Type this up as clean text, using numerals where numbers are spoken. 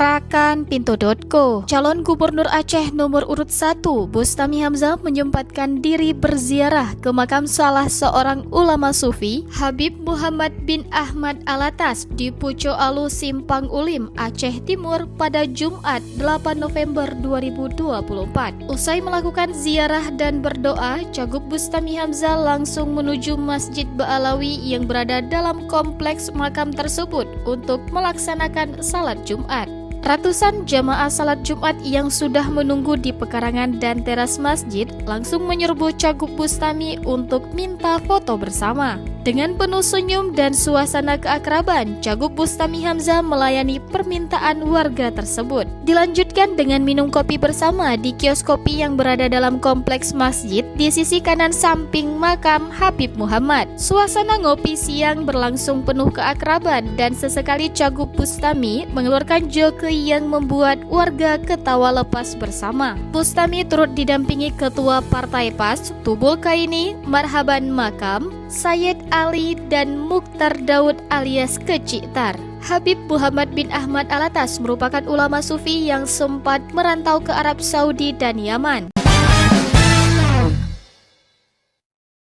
Rakan.co, calon gubernur Aceh nomor urut 1 Bustami Hamzah menyempatkan diri berziarah ke makam salah seorang ulama sufi, Habib Muhammad bin Ahmad Alatas di Pucuk Alu, Simpang Ulim, Aceh Timur pada Jumat 8 November 2024. Usai melakukan ziarah dan berdoa, Cagup Bustami Hamzah langsung menuju Masjid Ba'alawi yang berada dalam kompleks makam tersebut untuk melaksanakan salat Jumat. Ratusan jamaah salat Jumat yang sudah menunggu di pekarangan dan teras masjid langsung menyerbu Cagup Bustami untuk minta foto bersama. Dengan penuh senyum dan suasana keakraban, Cagup Bustami Hamzah melayani permintaan warga tersebut. Dilanjutkan dengan minum kopi bersama di kios kopi yang berada dalam kompleks masjid di sisi kanan samping makam Habib Muhammad. Suasana ngopi siang berlangsung penuh keakraban dan sesekali Cagup Bustami mengeluarkan joke yang membuat warga ketawa lepas bersama. Bustami turut didampingi Ketua Partai PAS, Tubul Kaini, Marhaban Makam, Sayyid Ali dan Mukhtar Daud alias Keciktar. Habib Muhammad bin Ahmad Alatas merupakan ulama sufi yang sempat merantau ke Arab Saudi dan Yaman.